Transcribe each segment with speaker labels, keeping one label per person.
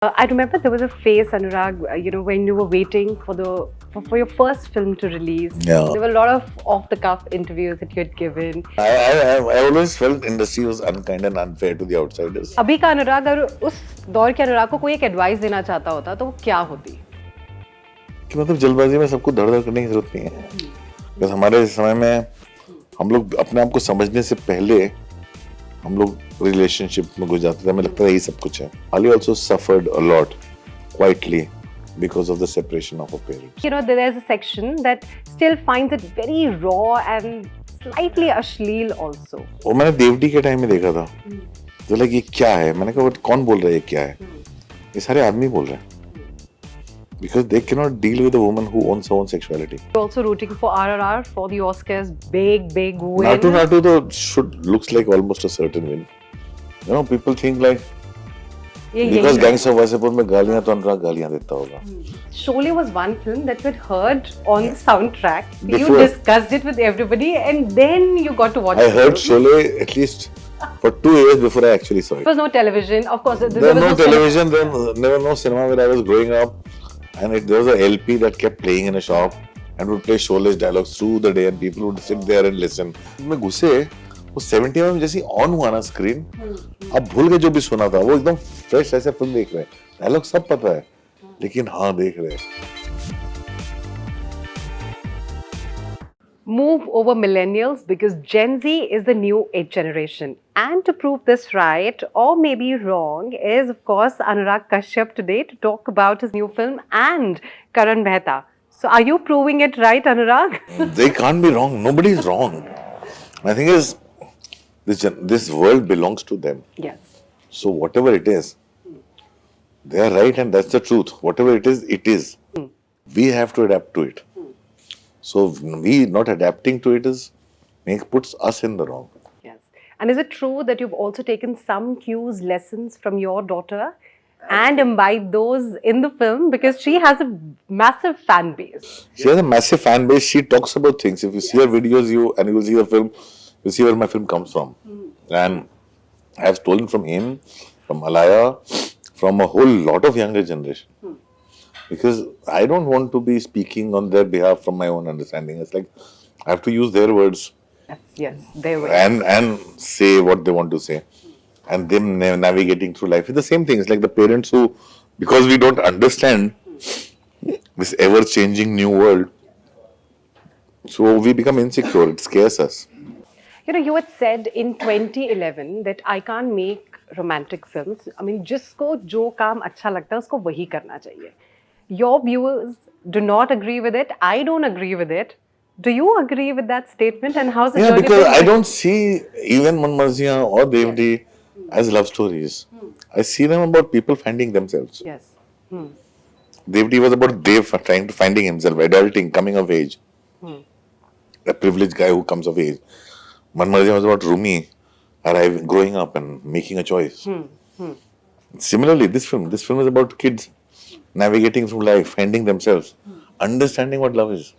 Speaker 1: I remember there was a phase, Anurag, when you were waiting for your first film to release.
Speaker 2: Yeah.
Speaker 1: There were a lot of off-the-cuff interviews that you had given.
Speaker 2: I always felt industry was unkind and unfair to the outsiders.
Speaker 1: अभी का अनुराग अगर उस दौर के अनुराग को कोई एक advice देना चाहता होता तो वो क्या होती?
Speaker 2: कि मतलब जल्दबाजी में सबको धड़-धड़ करने की जरूरत नहीं है. बस हमारे समय में हम लोग अपने आप को समझने से पहले हम लोग रिलेशनशिप में घुस जाते थे. हमें लगता था यही सब कुछ है. Ali also suffered a lot quietly because of the separation of her parents.
Speaker 1: There's a section that still finds it very raw and slightly ashleel also.
Speaker 2: वो मैंने देवटी के टाइम में देखा था. तो लगा ये क्या है? मैंने कहा कौन बोल रहा है ये क्या है? ये सारे आदमी बोल रहे हैं. Because they cannot deal with a woman who owns her own sexuality.
Speaker 1: You're also rooting for RRR for the Oscars. Big win.
Speaker 2: Natu though looks like almost a certain win. People think like because Gangs of Wasseypur में गालियाँ तो अनुराग गालियाँ देता होगा.
Speaker 1: Sholay was one film that we had heard on the soundtrack. You discussed it with everybody and then you got to watch it.
Speaker 2: I heard Sholay at least for 2 years before I actually saw it.
Speaker 1: There was no television. Of course,
Speaker 2: there was no television. There was no cinema where I was growing up. And there was a LP that kept playing in a shop and would play Sholay's dialogues through the day and people would sit there and listen. मैं घुसे वो 70 में जैसे on हुआ ना screen, अब भूल गए जो भी सुना था. वो एकदम फ्रेश ऐसे फिल्म देख रहे हैं. डायलॉग सब पता है लेकिन हाँ देख रहे हैं.
Speaker 1: Move over millennials because Gen Z is the new age generation. And to prove this right or maybe wrong is of course Anurag Kashyap today to talk about his new film and Karan Mehta. So are you proving it right, Anurag?
Speaker 2: They can't be wrong. Nobody is wrong. My thing is this world belongs to them.
Speaker 1: Yes.
Speaker 2: So whatever it is, they are right and that's the truth. Whatever it is, it is. We have to adapt to it. So we not adapting to it puts us in the wrong.
Speaker 1: Yes. And is it true that you've also taken some cues, lessons from your daughter and imbibed those in the film because she has a massive fan base?
Speaker 2: She has a massive fan base. She talks about things. If you see her videos, you will see the film, you see where my film comes from. And I have stolen from him, from Aaliyah, from a whole lot of younger generation. Because I don't want to be speaking on their behalf from my own understanding. It's like I have to use their words.
Speaker 1: Yes, their words.
Speaker 2: And say what they want to say. And them navigating through life. It's the same thing. It's like the parents who, because we don't understand this ever-changing new world, so we become insecure. It scares us.
Speaker 1: You had said in 2011 that I can't make romantic films. I mean, जिसको जो काम अच्छा लगता है उसको वही करना चाहिए. Your viewers do not agree with it. I don't agree with it. Do you agree with that statement? And how's the journey?
Speaker 2: Yeah, because I don't see even Man Marziyan or Devdi as love stories. I see them about people finding themselves.
Speaker 1: Yes.
Speaker 2: Devdi was about Dev finding himself, adulting, coming of age. A privileged guy who comes of age. Man Marziyan was about Rumi arriving, growing up and making a choice. Similarly, this film is about kids navigating through life, finding themselves, understanding what love is.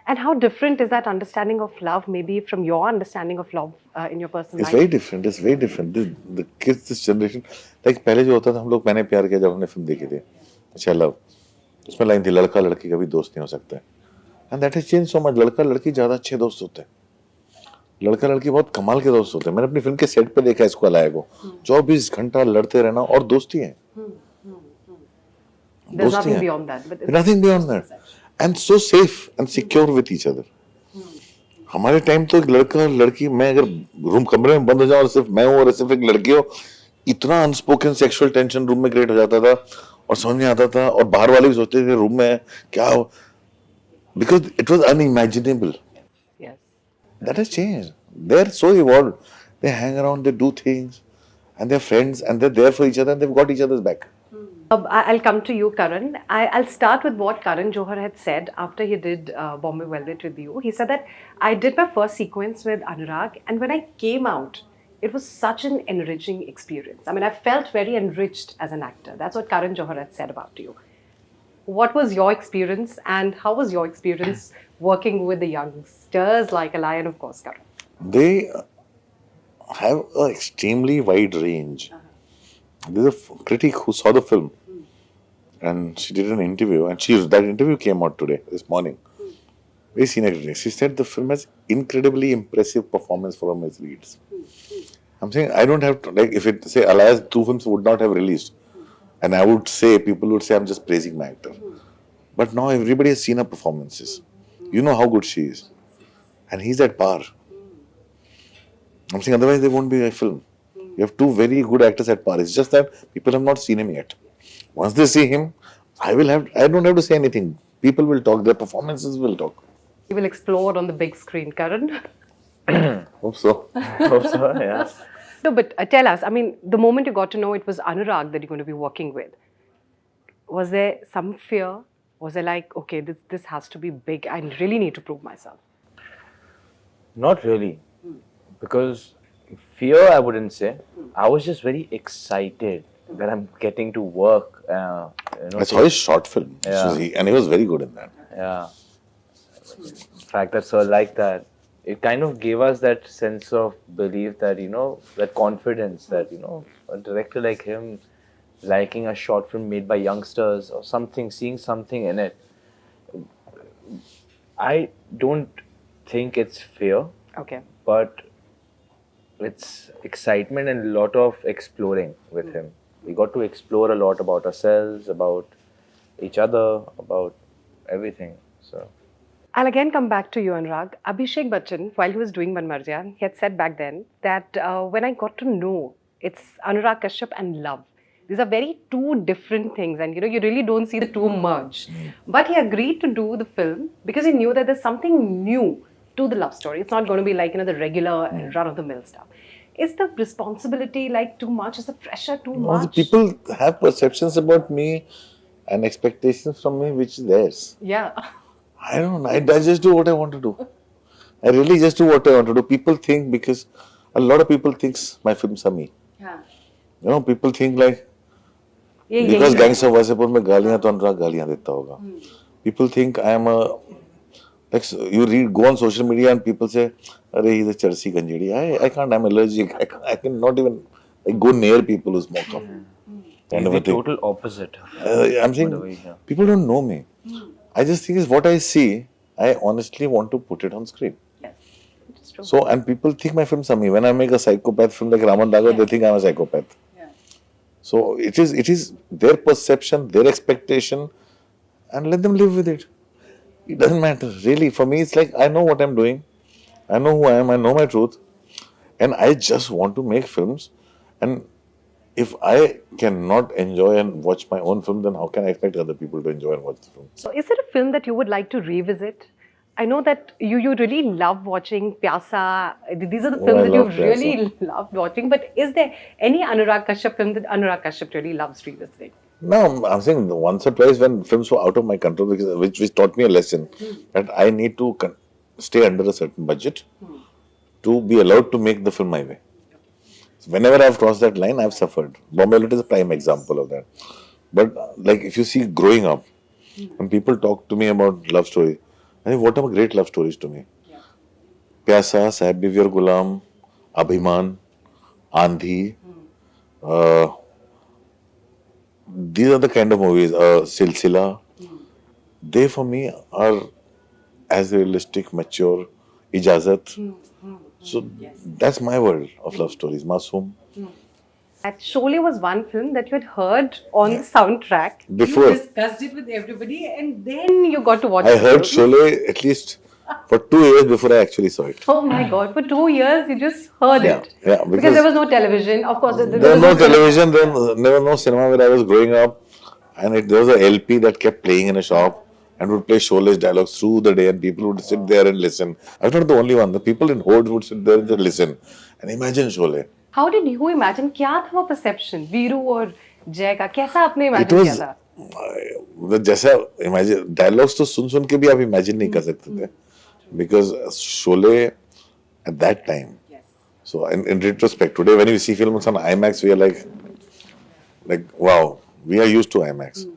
Speaker 1: And how different is that understanding of love maybe from your understanding of love in your personal life?
Speaker 2: It's very different. It's very different. The kids, this generation, like पहले जो होता था हम लोग मैंने प्यार किया जब हमने फिल्म देखी थी, अच्छा लव, उसमें लाइन थी लड़का लड़की का भी दोस्त नहीं हो सकता है. And that has changed so much. लड़का लड़की ज़्यादा अच्छे दोस्त होते हैं. लड़का लड़की बहुत कमाल के दोस्त होते हैं. मैंने अपनी फिल्म के सेट पे देखा इसको अलाया को 24 घंटा लड़ते रहना और दोस्ती है.
Speaker 1: There's nothing beyond that. But
Speaker 2: nothing beyond that. And so safe and secure with each other. हमारे टाइम तो एक लड़का लड़की मैं अगर रूम कमरे में बंद हो जाऊं और सिर्फ मैं हूं और सिर्फ एक लड़की हो इतना अनस्पोकन सेक्सुअल टेंशन रूम में क्रिएट हो जाता था और समझ नहीं आता था और बाहर वाले भी सोचते थे रूम में क्या हो because it was unimaginable.
Speaker 1: Yes.
Speaker 2: That has changed. They're so evolved. They hang around, they do things and they're friends and they're there for each other and they've got each other's back.
Speaker 1: I'll come to you, Karan. I'll start with what Karan Johar had said after he did Bombay Velvet with you. He said that I did my first sequence with Anurag and when I came out, it was such an enriching experience. I mean, I felt very enriched as an actor. That's what Karan Johar had said about you. What was your experience and how was your experience working with the youngsters like Aaliyah and of course Karan?
Speaker 2: They have an extremely wide range. There's a critic who saw the film and she did an interview, and that interview came out today, this morning. Very senior critic. She said the film has incredibly impressive performance from his leads. I'm saying I don't have to, like, if it say Aaliyah's two films would not have released, and I would say, people would say I'm just praising my actor. But now everybody has seen her performances. You know how good she is. And he's at par. I'm saying otherwise there won't be a film. You have two very good actors at par. It's just that people have not seen him yet. Once they see him, I don't have to say anything. People will talk, their performances will talk.
Speaker 1: You will explore on the big screen, Karan.
Speaker 2: Hope so.
Speaker 3: Hope so, yeah.
Speaker 1: No, but tell us, I mean, the moment you got to know it was Anurag that you're going to be working with, was there some fear? Was there like, okay, this has to be big, I really need to prove myself?
Speaker 3: Not really. Because fear, I wouldn't say. I was just very excited that I'm getting to work.
Speaker 2: I saw his short film.
Speaker 3: Yeah.
Speaker 2: And he was very good in that.
Speaker 3: Yeah. The fact that Sir liked that, it kind of gave us that sense of belief that, that confidence that, a director like him liking a short film made by youngsters or something, seeing something in it. I don't think it's fear,
Speaker 1: Okay.
Speaker 3: but it's excitement and a lot of exploring with him. We got to explore a lot about ourselves, about each other, about everything. So
Speaker 1: I'll again come back to you, Anurag. Abhishek Bachchan, while he was doing Man Mar Jaya, he had said back then that when I got to know it's Anurag Kashyap and love, these are very two different things, and you really don't see the two merge. But he agreed to do the film because he knew that there's something new to the love story. It's not going to be like the regular run-of-the-mill stuff. Is the responsibility like too much? Is the pressure too
Speaker 2: No, the
Speaker 1: much?
Speaker 2: people have perceptions about me and expectations from me which is theirs.
Speaker 1: Yeah.
Speaker 2: I don't know. I just do what I want to do. I really just do what I want to do. People think, because a lot of people thinks my films are me.
Speaker 1: Yeah.
Speaker 2: People think like,
Speaker 1: ये
Speaker 2: because
Speaker 1: यही
Speaker 2: Gangs of Wasseypur में गालियाँ तो अनुराग गालियाँ देता होगा. People think I am a, like, go on social media and people say, "Arey, he's a Charsi Ganjedi." I can't. I'm allergic. I cannot even go near people who smoke up.
Speaker 3: he's the total opposite.
Speaker 2: I'm saying people don't know me. I just think is what I see. I honestly want to put it on screen.
Speaker 1: Yes. It's true.
Speaker 2: So, and people think my films are me. When I make a psychopath film like Raman Raghav, they think I'm a psychopath.
Speaker 1: Yeah.
Speaker 2: So it is their perception, their expectation, and let them live with it. It doesn't matter. Really, for me, it's like I know what I'm doing. I know who I am. I know my truth. And I just want to make films. And if I cannot enjoy and watch my own film, then how can I expect other people to enjoy and watch the film?
Speaker 1: So, is there a film that you would like to revisit? I know that you really love watching Pyasa. These are the films
Speaker 2: I
Speaker 1: that
Speaker 2: love
Speaker 1: you've
Speaker 2: Pyasa.
Speaker 1: really loved watching. But is there any Anurag Kashyap film that Anurag Kashyap really loves revisiting?
Speaker 2: No, I'm saying once or twice when films were out of my control, which taught me a lesson that I need to stay under a certain budget to be allowed to make the film my way. Whenever I've crossed that line, I've suffered. Bombay Bullet is a prime example of that. But like if you see growing up, when people talk to me about love stories, I think what are great love stories to me? Pyasa, Sahib Bivyar Gulam, Abhiman, Andhi. These are the kind of movies, Silsila. They for me are as realistic, mature, Ijazat. So that's my world of love stories, Masoom.
Speaker 1: That Sholay was one film that you had heard on the soundtrack.
Speaker 2: Before.
Speaker 1: You discussed it with everybody and then you got to watch
Speaker 2: I
Speaker 1: the
Speaker 2: heard
Speaker 1: film.
Speaker 2: Sholay at least for 2 years before I actually saw it.
Speaker 1: Oh my God, for 2 years you just heard it.
Speaker 2: Yeah,
Speaker 1: because there was no television. Of course,
Speaker 2: there was no television, then there was no cinema where I was growing up. And there was a LP that kept playing in a shop and would play Sholay's dialogues through the day, and people would sit there and listen. I was not the only one. The people in Horde would sit there and just listen. And imagine Sholay.
Speaker 1: How did you imagine? क्या था वो perception? Veeru और जय का कैसा आपने
Speaker 2: It
Speaker 1: imagine किया
Speaker 2: was
Speaker 1: था?
Speaker 2: जैसा imagine dialogues तो सुन के भी आप imagine नहीं कर सकते थे, because Sholay at that time.
Speaker 1: Yes.
Speaker 2: So in retrospect, today when you see films on IMAX, we are like wow, we are used to IMAX.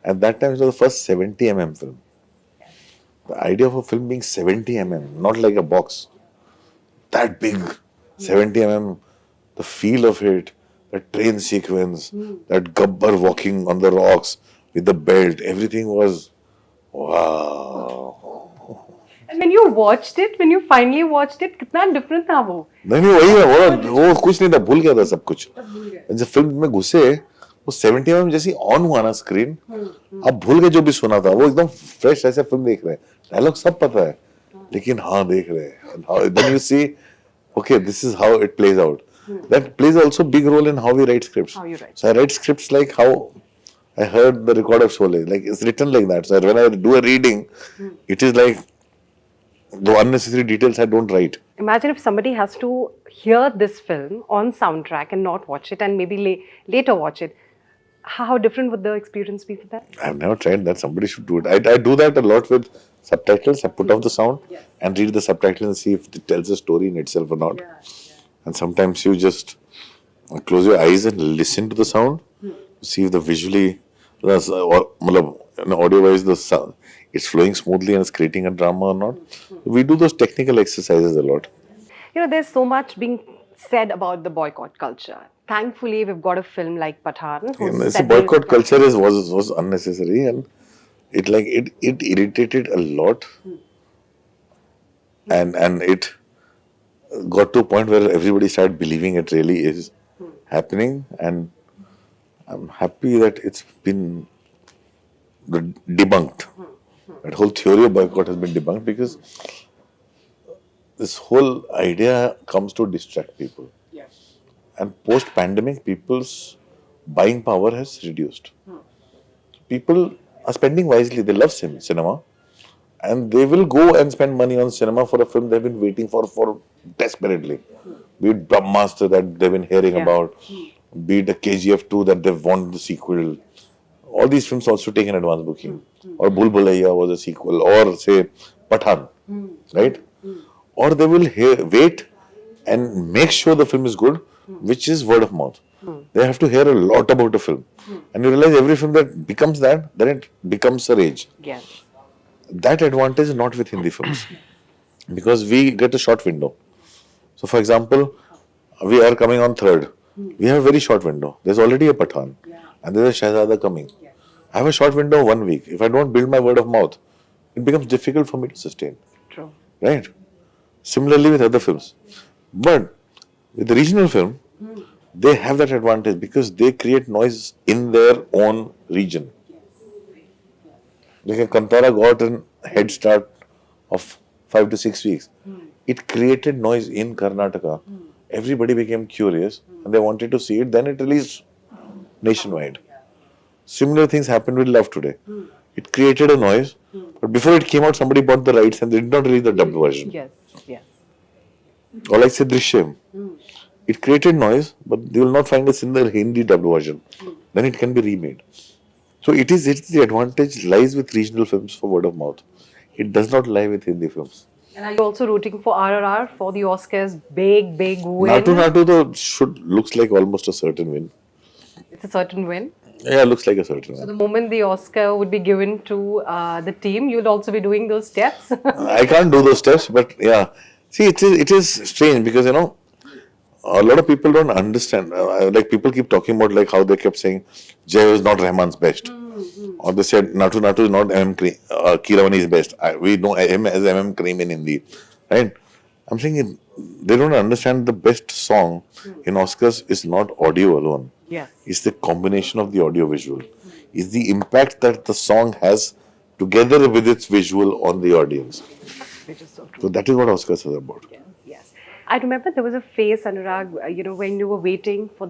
Speaker 2: At that time, it was the first 70 film. The idea of a film being 70 not like a box, that big, 70 the feel of it, that train sequence, that Gabbar walking on the rocks with the belt, everything was wow.
Speaker 1: And when you watched it, when you finally watched it, कितना different था वो?
Speaker 2: नहीं नहीं वही है वो कुछ नहीं था भूल गया था सब कुछ जब फिल्म में घुसे वो 70 में जैसी ऑन हुआ ना स्क्रीन अब भूल के जो भी सुना था वो एकदम फ्रेश ऐसे फिल्म देख रहे हैं डायलॉग सब पता है लेकिन हाँ देख रहे हैं then you see okay this is how it plays out that plays also big role in how we write scripts
Speaker 1: How you write.
Speaker 2: so I write scripts like how I heard the record of Sholay like it's written like that so when I do a reading it is like the unnecessary details I don't write.
Speaker 1: Imagine if somebody has to hear this film on soundtrack and not watch it and maybe later watch it. How different would the experience be for that?
Speaker 2: I've never tried that. Somebody should do it. I do that a lot with subtitles. I put off the sound and read the subtitles and see if it tells a story in itself or not. And sometimes you just close your eyes and listen to the sound, see if the visually, audio wise, the sound it's flowing smoothly and it's creating a drama or not. We do those technical exercises a lot.
Speaker 1: You know, there's so much being said about the boycott culture. Thankfully, we've got a film like Pathaan.
Speaker 2: The boycott culture was unnecessary and it irritated a lot and it got to a point where everybody started believing it really is happening and I'm happy that it's been debunked. That whole theory of boycott has been debunked because this whole idea comes to distract people. And post-pandemic, people's buying power has reduced. People are spending wisely. They love cinema. And they will go and spend money on cinema for a film they've been waiting for desperately. Be it Brahmastra that they've been hearing about. Be it a KGF 2 that they've wanted the sequel. All these films also take an advance booking. Or Bhul Bhulaiya was a sequel. Or say Pathaan. Right? Or they will wait and make sure the film is good, which is word of mouth. They have to hear a lot about a film. And you realize every film that becomes that, then it becomes a rage.
Speaker 1: Yes.
Speaker 2: That advantage is not with Hindi films. Because we get a short window. So for example, we are coming on 3rd. We have a very short window. There's already a Pathaan. And there's a Shahzada coming. I have a short window of 1 week. If I don't build my word of mouth, it becomes difficult for me to sustain.
Speaker 1: True.
Speaker 2: Right? Similarly with other films. But with the regional film, they have that advantage because they create noise in their own region. Like Kantara got a head start of 5 to 6 weeks. It created noise in Karnataka. Everybody became curious and they wanted to see it. Then it released nationwide. Similar things happened with Love Today. It created a noise, but before it came out, somebody bought the rights and they did not release the dubbed version.
Speaker 1: Yes, yes.
Speaker 2: Or like say Drishyam. It created noise, but you will not find a single Hindi dubbed version. Then it can be remade. So it's the advantage lies with regional films for word of mouth. It does not lie with Hindi films.
Speaker 1: And are you also rooting for RRR for the Oscars? Big win.
Speaker 2: Natu though looks like almost a certain win.
Speaker 1: It's a certain win.
Speaker 2: Yeah, looks like a certain
Speaker 1: So
Speaker 2: win.
Speaker 1: the moment the Oscar would be given to the team, you'll also be doing those steps.
Speaker 2: I can't do those steps, but yeah. See, it is strange because, a lot of people don't understand. Like people keep talking about like how they kept saying Jay is not Rahman's best. Or they said Natu is not MM Cream, Keeravani's best. We know him as MM Cream in Hindi. Right? I'm saying they don't understand the best song in Oscars is not audio alone.
Speaker 1: Yes.
Speaker 2: It's the combination of the audio visual. It's the impact that the song has together with its visual on the audience.
Speaker 1: Which is so true.
Speaker 2: So that is what Oscars is about.
Speaker 1: Yes. I remember there was a phase, Anurag, when you were waiting for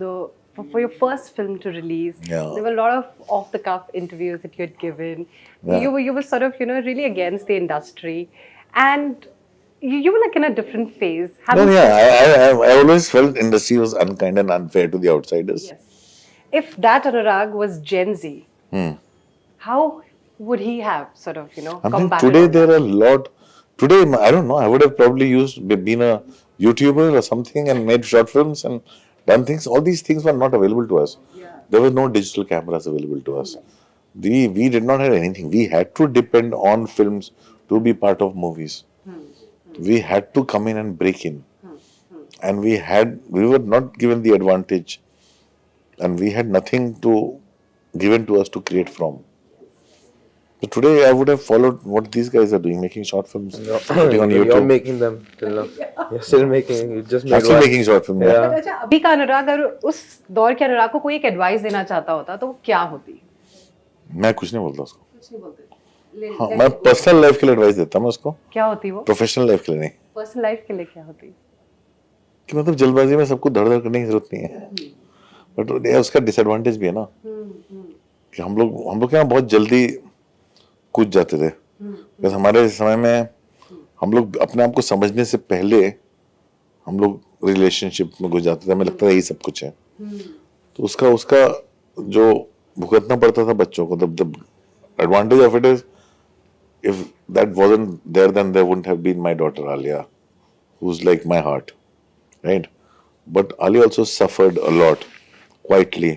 Speaker 1: your first film to release.
Speaker 2: Yeah.
Speaker 1: There were a lot of off-the-cuff interviews that you had given.
Speaker 2: Yeah.
Speaker 1: You were sort of, really against the industry. And you were like in a different phase.
Speaker 2: I always felt industry was unkind and unfair to the outsiders.
Speaker 1: Yes. If that Anurag was Gen Z, how would he have sort of,
Speaker 2: I mean,
Speaker 1: combated
Speaker 2: today
Speaker 1: all that?
Speaker 2: there are a lot. Today, I don't know. I would have probably been a YouTuber or something and made short films and done things. All these things were not available to us. There were no digital cameras available to us. We did not have anything. We had to depend on films to be part of movies. We had to come in and break in. And we were not given the advantage and we had nothing to given to us to create from. So today I would have followed what these guys are doing, making short films, putting on
Speaker 3: You're
Speaker 2: YouTube.
Speaker 3: making them till now. You're still making. You just made
Speaker 2: I'm still
Speaker 3: one.
Speaker 2: making short films.
Speaker 3: Yeah.
Speaker 1: अच्छा, अभी का अनुराग अगर उस दौर के अनुराग को कोई एक एडवाइस देना चाहता होता तो वो क्या होती?
Speaker 2: मैं कुछ नहीं बोलता उसको.
Speaker 1: कुछ नहीं बोलते.
Speaker 2: हाँ, मैं पर्सनल लाइफ के लिए एडवाइस देता हूँ उसको.
Speaker 1: क्या होती वो?
Speaker 2: प्रोफेशनल लाइफ के लिए नहीं.
Speaker 1: पर्सनल लाइफ के लिए क्या होती?
Speaker 2: कि मतलब जल्दबाजी में सबको धड़ धड़ करने की जरूरत नहीं है. बट उसका डिसएडवांटेज भी है ना कि हम लोग यहाँ बहुत जल्दी कूद जाते थे. बस हमारे समय में हम लोग अपने आप को समझने से पहले हम लोग रिलेशनशिप में घुस जाते थे. हमें लगता था यही सब कुछ है. तो उसका जो भुगतना पड़ता था बच्चों को. The advantage of it is if that wasn't there, then there wouldn't have been my daughter Aaliyah, who's like my heart, right? But Ali also suffered a lot quietly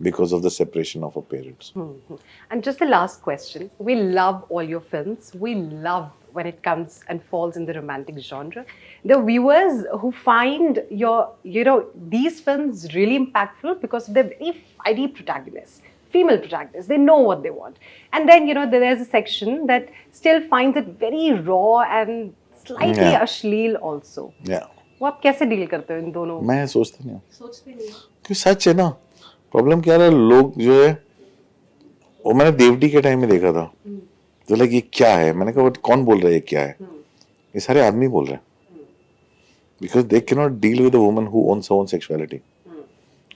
Speaker 2: because of the separation of her parents.
Speaker 1: And just the last question. We love all your films. We love when it comes and falls in the romantic genre. The viewers who find these films really impactful because they're very fiery protagonists, female protagonists. They know what they want. And then, there's a section that still finds it very raw and slightly ashleel also.
Speaker 2: Yeah.
Speaker 1: वो आप कैसे deal करते हो इन दोनों?
Speaker 2: मैं सोचता नहीं हूँ.
Speaker 1: सोचते नहीं हो?
Speaker 2: क्योंकि सच है ना. प्रॉब्लम क्या है, लोग जो है वो मैंने देवटी के टाइम में देखा था. तो लाइक ये क्या है. मैंने कहा कौन बोल रहा है ये क्या है. ये सारे आदमी बोल रहे हैं. Because they can not deal with a woman who owns her own sexuality,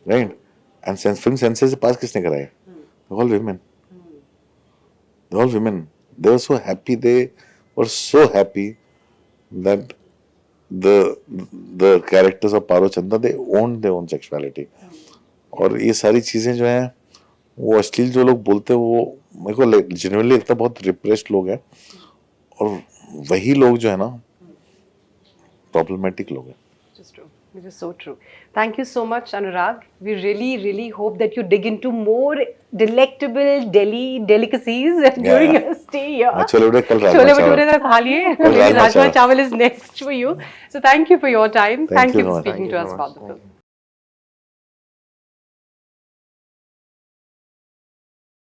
Speaker 2: right. And film sensor से पास किसने कराया? All women. All women. They were so happy. They were so happy that the characters of Paro Chanda, they owned their own sexuality. और ये सारी चीजें जो हैं वो अश्लील जो लोग बोलते हैं वो मेरे को जेन्युइनली लगता है बहुत रिप्रेस्ड लोग हैं. और वही लोग जो है ना प्रॉब्लमेटिक लोग हैं.
Speaker 1: Just true. Which is so true. Thank you so much, Anurag. We really, really hope that you dig into more delectable Delhi delicacies during your stay here.
Speaker 2: Chole bhature कल राजमा
Speaker 1: Chole
Speaker 2: चावल.
Speaker 1: bhature तो खा लिए.
Speaker 2: राजमा
Speaker 1: Rajma
Speaker 2: चावल.
Speaker 1: chawal is next for you. So thank you for your time. Thank
Speaker 2: you
Speaker 1: you
Speaker 2: so
Speaker 1: for
Speaker 2: much.
Speaker 1: speaking
Speaker 3: Thank
Speaker 1: to
Speaker 3: you
Speaker 1: us
Speaker 3: so
Speaker 1: about
Speaker 3: much.
Speaker 1: the film.